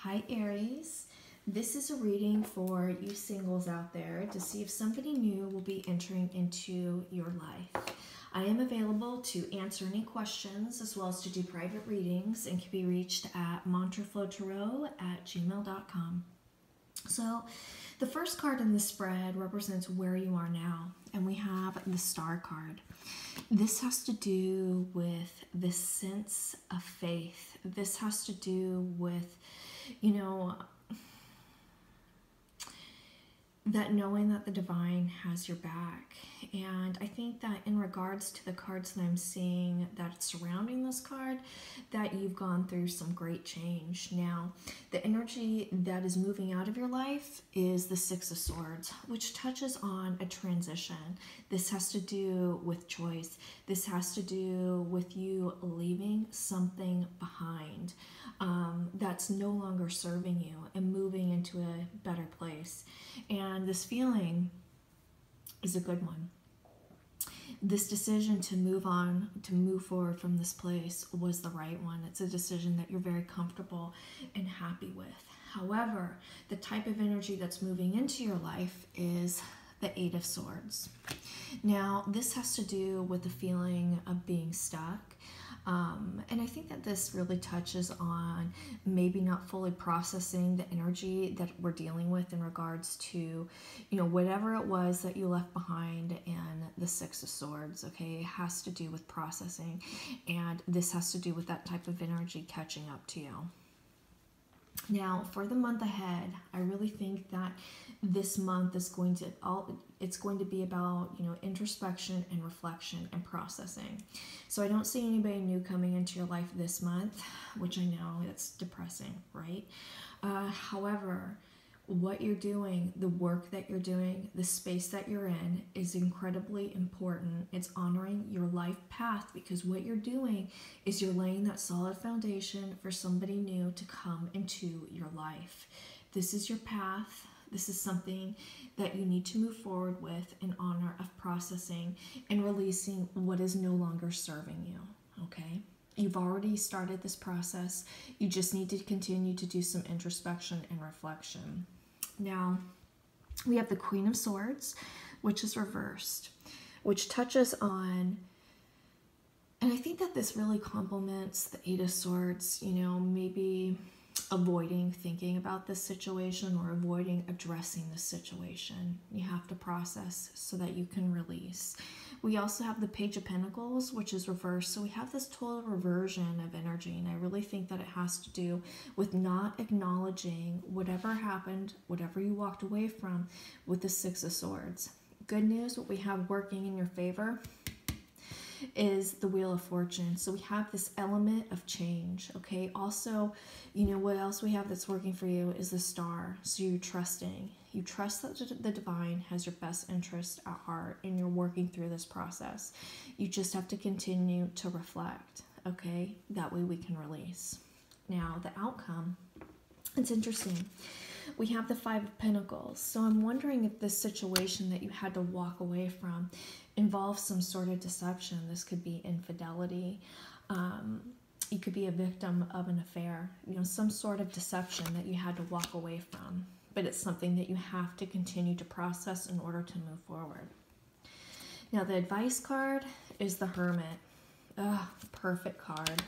Hi Aries, this is a reading for you singles out there to see if somebody new will be entering into your life. I am available to answer any questions as well as to do private readings and can be reached at mantraflowtarot@gmail.com. So the first card in the spread represents where you are now, and we have the Star card. This has to do with this sense of faith. This has to do with, that knowing that the divine has your back. And I think that in regards to the cards that I'm seeing that's surrounding this card, that you've gone through some great change. Now, the energy that is moving out of your life is the Six of Swords, which touches on a transition. This has to do with choice. This has to do with you leaving something behind that's no longer serving you and moving into a better place. And this feeling is a good one. This decision to move on, to move forward from this place was the right one. It's a decision that you're very comfortable and happy with. However, the type of energy that's moving into your life is the Eight of Swords. Now, this has to do with the feeling of being stuck. And I think that this really touches on maybe not fully processing the energy that we're dealing with in regards to, whatever it was that you left behind in the Six of Swords, okay? It has to do with processing, and this has to do with that type of energy catching up to you. Now, for the month ahead, I really think that this month is going to be about, introspection and reflection and processing. So I don't see anybody new coming into your life this month, which I know it's depressing, right? However, what you're doing, the work that you're doing, the space that you're in is incredibly important. It's honoring your life path, because what you're doing is you're laying that solid foundation for somebody new to come into your life. This is your path. This is something that you need to move forward with in honor of processing and releasing what is no longer serving you, okay? You've already started this process. You just need to continue to do some introspection and reflection. Now, we have the Queen of Swords, which is reversed, which touches on, and I think that this really complements the Eight of Swords, maybe avoiding thinking about this situation or avoiding addressing this situation. You have to process so that you can release. We also have the Page of Pentacles, which is reversed. So we have this total reversion of energy, and I really think that it has to do with not acknowledging whatever happened, whatever you walked away from with the Six of Swords. Good news, what we have working in your favor is the Wheel of Fortune. So we have this element of change, okay? Also, what else we have that's working for you is the Star. So you're trusting. You trust that the divine has your best interest at heart, and you're working through this process. You just have to continue to reflect, okay? That way we can release. Now, the outcome, it's interesting. We have the Five of Pentacles. So I'm wondering if this situation that you had to walk away from involves some sort of deception. This could be infidelity. You could be a victim of an affair. Some sort of deception that you had to walk away from. But it's something that you have to continue to process in order to move forward. Now, the advice card is the Hermit. Perfect card.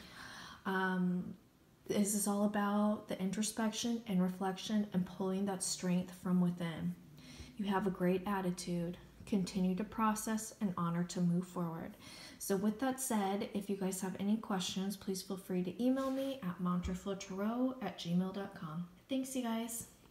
This is all about the introspection and reflection and pulling that strength from within. You have a great attitude. Continue to process and honor to move forward. So with that said, if you guys have any questions, please feel free to email me at mantraflowtarot@gmail.com. Thanks, you guys.